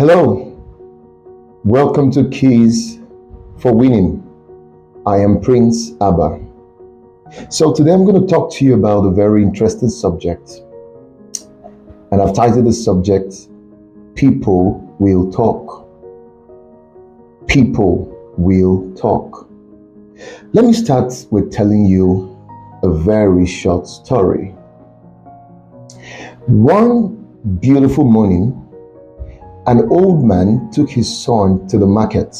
Hello, welcome to Keys for Winning. I am Prince Abba. So today I'm going to talk to you about a very interesting subject. And I've titled the subject, People Will Talk. People will talk. Let me start with telling you a very short story. One beautiful morning, an old man took his son to the market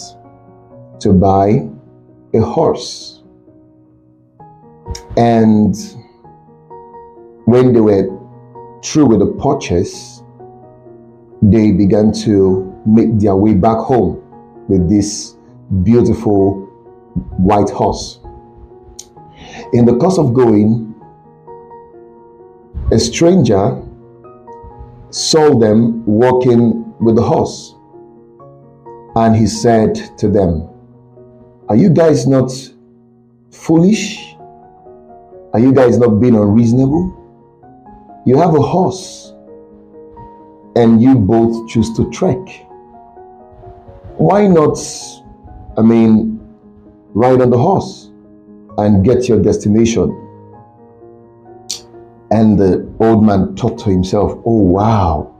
to buy a horse. And when they were through with the purchase, they began to make their way back home with this beautiful white horse. In the course of going, a stranger saw them walking with the horse, and he said to them, "Are you guys not foolish? Are you guys not being unreasonable? You have a horse and you both choose to trek. Why not, ride on the horse and get your destination?" And the old man thought to himself, "Oh wow,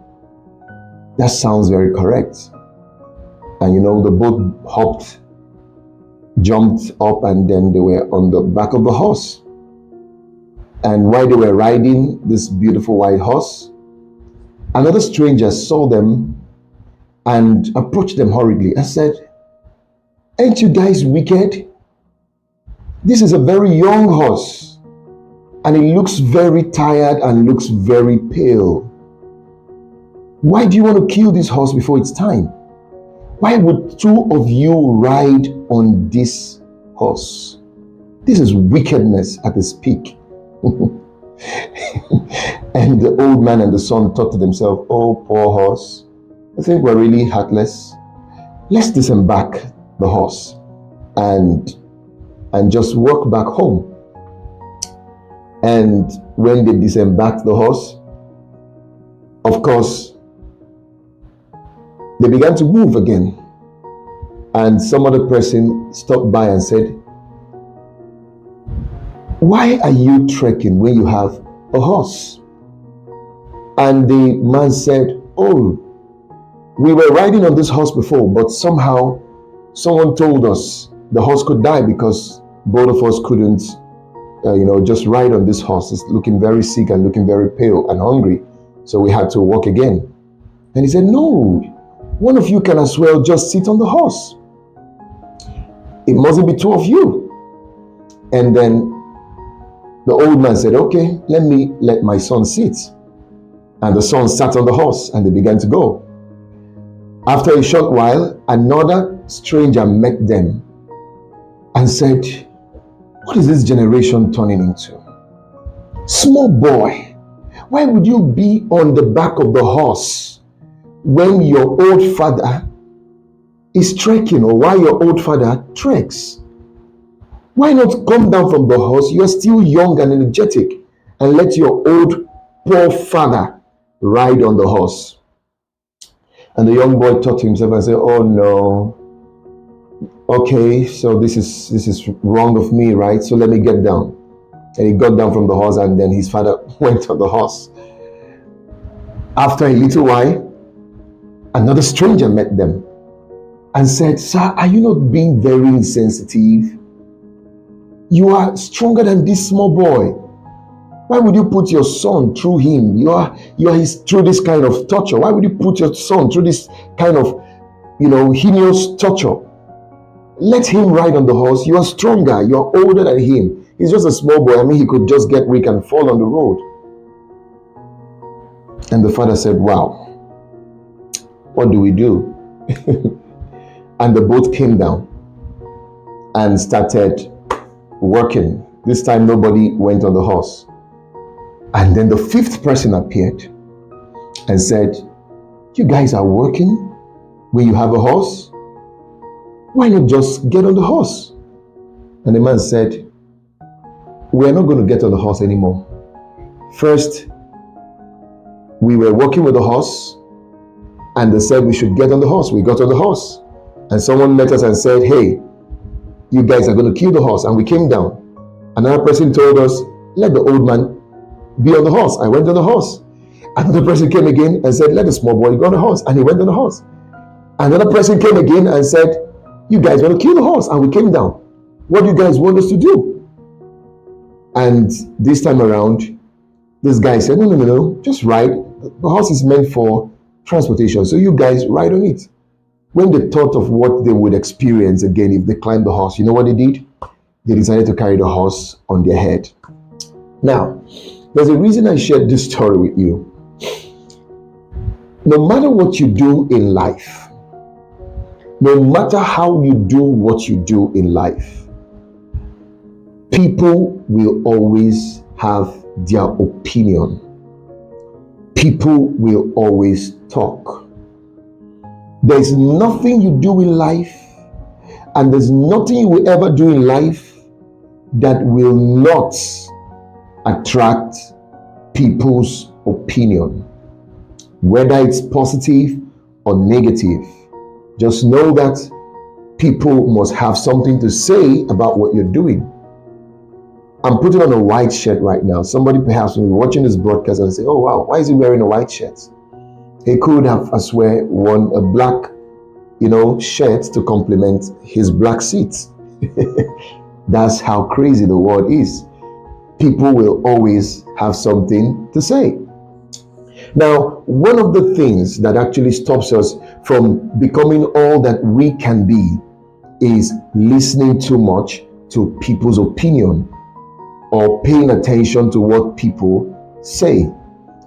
that sounds very correct." And the boat jumped up, and then they were on the back of the horse. And while they were riding this beautiful white horse, another stranger saw them and approached them hurriedly and said, "Ain't you guys wicked? This is a very young horse, and it looks very tired and looks very pale. Why do you want to kill this horse before it's time? Why would two of you ride on this horse? This is wickedness at its peak." And the old man and the son thought to themselves, "Oh, poor horse. I think we're really heartless. Let's disembark the horse and just walk back home." And when they disembarked the horse, of course, they began to move again. And some other person stopped by and said, "Why are you trekking when you have a horse?" And the man said, "Oh, we were riding on this horse before, but somehow someone told us the horse could die because both of us couldn't, just ride on this horse. It's looking very sick and looking very pale and hungry. So we had to walk again." And he said, "No, one of you can as well just sit on the horse. It mustn't be two of you." And then the old man said, "Okay, let my son sit." And the son sat on the horse and they began to go. After a short while, another stranger met them and said, "What is this generation turning into? Small boy, why would you be on the back of the horse when your old father is trekking, or why your old father treks? Why not come down from the horse? You're still young and energetic, and let your old poor father ride on the horse." And the young boy thought to himself and said, "Oh no, okay, so this is wrong of me, right? So let me get down." And he got down from the horse, and then his father went on the horse. After a little while, another stranger met them and said, "Sir, are you not being very insensitive? You are stronger than this small boy. Why would you put your son through him? You are through this kind of torture. Why would you put your son through this kind of, heinous torture? Let him ride on the horse. You are stronger. You are older than him. He's just a small boy. He could just get weak and fall on the road." And the father said, "Wow, what do we do?" And the boat came down and started working. This time nobody went on the horse. And then the fifth person appeared and said, "You guys are working when you have a horse? Why not just get on the horse?" And the man said, "We're not going to get on the horse anymore. First, we were walking with the horse. And they said we should get on the horse. We got on the horse. And someone met us and said, hey, you guys are going to kill the horse. And we came down. Another person told us, let the old man be on the horse. I went on the horse. Another person came again and said, let the small boy go on the horse. And he went on the horse. Another person came again and said, you guys want to kill the horse. And we came down. What do you guys want us to do? And this time around, this guy said, no, just ride. The horse is meant for transportation. So you guys ride on it. When they thought of what they would experience again if they climbed the horse, you know what they did? They decided to carry the horse on their head. Now, there's a reason I shared this story with you. No matter what you do in life, no matter how you do what you do in life, people will always have their opinion. People will always talk. There's nothing you do in life, and there's nothing you will ever do in life that will not attract people's opinion. Whether it's positive or negative, just know that people must have something to say about what you're doing. I'm putting on a white shirt right now. Somebody perhaps will be watching this broadcast and say, oh wow, why is he wearing a white shirt? He could have, I swear, worn a black, shirt to complement his black seats. That's how crazy the world is. People will always have something to say. Now, one of the things that actually stops us from becoming all that we can be is listening too much to people's opinion or paying attention to what people say.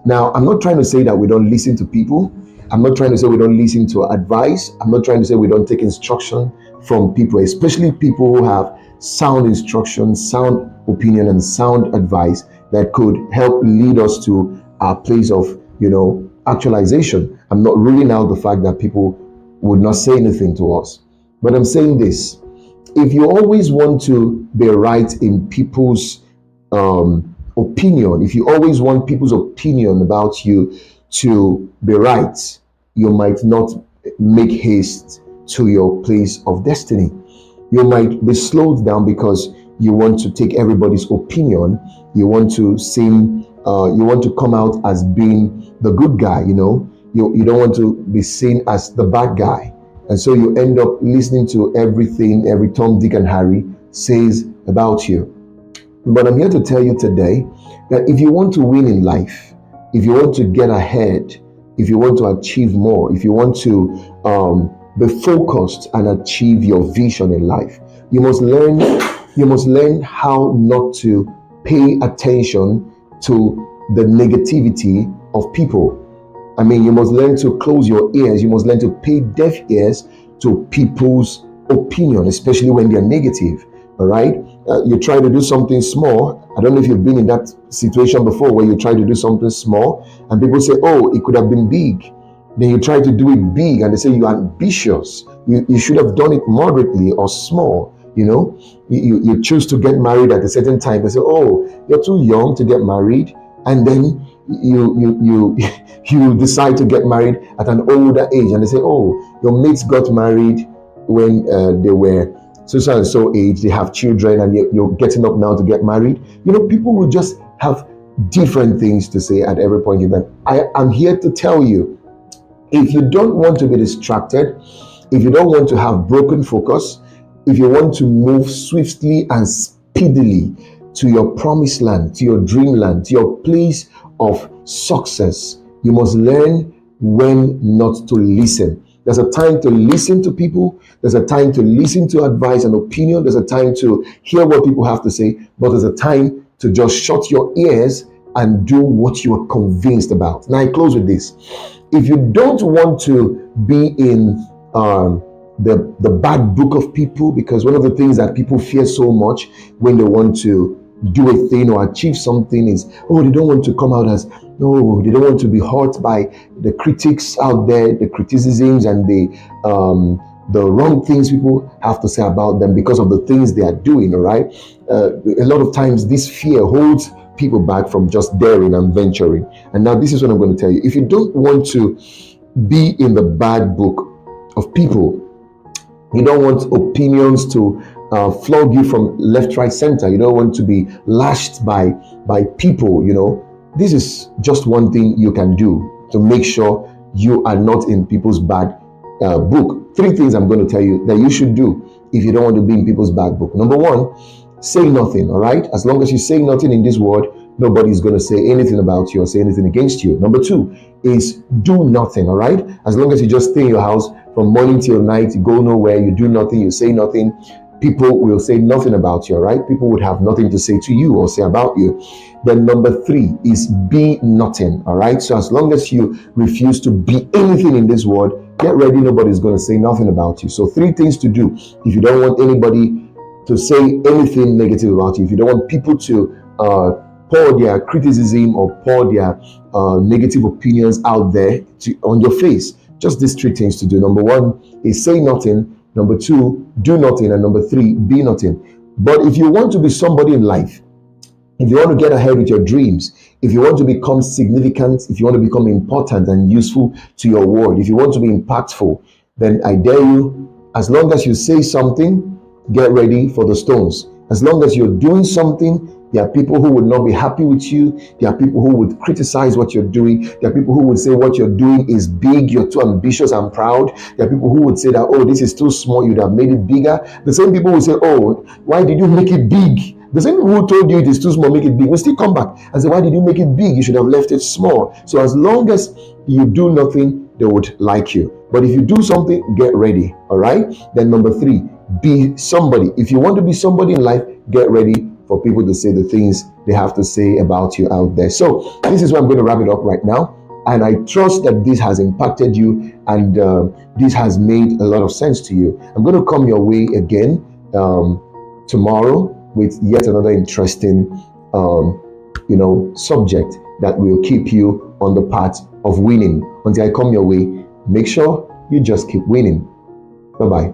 Now, I'm not trying to say that we don't listen to people. I'm not trying to say we don't listen to advice. I'm not trying to say we don't take instruction from people, especially people who have sound instruction, sound opinion, and sound advice that could help lead us to our place of, actualization. I'm not ruling out the fact that people would not say anything to us. But I'm saying this: if you always want to be right in people's opinion, if you always want people's opinion about you to be right, you might not make haste to your place of destiny. You might be slowed down because you want to take everybody's opinion. You want to seem, you want to come out as being the good guy, you don't want to be seen as the bad guy. And so you end up listening to everything every Tom, Dick, and Harry says about you. But I'm here to tell you today that if you want to win in life, if you want to get ahead, if you want to achieve more, if you want to be focused and achieve your vision in life, you must learn how not to pay attention to the negativity of people. I mean, you must learn to close your ears. You must learn to pay deaf ears to people's opinion, especially when they're negative. All right. You try to do something small. I don't know if you've been in that situation before where you try to do something small and people say, oh, it could have been big. Then you try to do it big and they say you're ambitious. You should have done it moderately or small. You choose to get married at a certain time. They say, oh, you're too young to get married. And then you decide to get married at an older age. And they say, oh, your mates got married when they were so and so age, they have children, and you're getting up now to get married. People will just have different things to say at every point in time. I am here to tell you, if you don't want to be distracted, if you don't want to have broken focus, if you want to move swiftly and speedily to your promised land, to your dreamland, to your place of success, you must learn when not to listen. There's a time to listen to people. There's a time to listen to advice and opinion. There's a time to hear what people have to say, but there's a time to just shut your ears and do what you are convinced about. Now I close with this. If you don't want to be in the bad book of people, because one of the things that people fear so much when they want to do a thing or achieve something is, oh, they don't want to come out as, no, they don't want to be hurt by the critics out there, the criticisms and the wrong things people have to say about them because of the things they are doing, all right? A lot of times this fear holds people back from just daring and venturing. And now this is what I'm going to tell you. If you don't want to be in the bad book of people. You don't want opinions to flog you from left, right, center. You don't want to be lashed by people. This is just one thing you can do to make sure you are not in people's bad book. 3 things I'm going to tell you that you should do if you don't want to be in people's bad book. Number 1, say nothing. All right, as long as you say nothing in this world, nobody's going to say anything about you or say anything against you. Number 2 is do nothing. All right, as long as you just stay in your house from morning till night, you go nowhere, you do nothing, you say nothing, people will say nothing about you. All right, people would have nothing to say to you or say about you. Then number 3 is be nothing. All right, so as long as you refuse to be anything in this world, get ready, nobody's going to say nothing about you. So 3 things to do if you don't want anybody to say anything negative about you, if you don't want people to pour their criticism or pour their negative opinions out there on your face. Just these 3 things to do. Number 1 is say nothing. Number 2, do nothing. And number 3, be nothing. But if you want to be somebody in life, if you want to get ahead with your dreams, if you want to become significant, if you want to become important and useful to your world, if you want to be impactful, then I dare you, as long as you say something, get ready for the stones. As long as you're doing something, there are people who would not be happy with you. There are people who would criticize what you're doing. There are people who would say what you're doing is big, you're too ambitious and proud. There are people who would say that, oh, this is too small, you'd have made it bigger. The same people will say, oh, why did you make it big? The same people who told you it is too small, make it big, will still come back and say, why did you make it big? You should have left it small. So as long as you do nothing, they would like you. But if you do something, get ready. All right. Then number 3, be somebody. If you want to be somebody in life, get ready for people to say the things they have to say about you out there. So this is where I'm going to wrap it up right now. And I trust that this has impacted you and this has made a lot of sense to you. I'm going to come your way again tomorrow with yet another interesting subject that will keep you on the path of winning. Until I come your way, make sure you just keep winning. Bye-bye.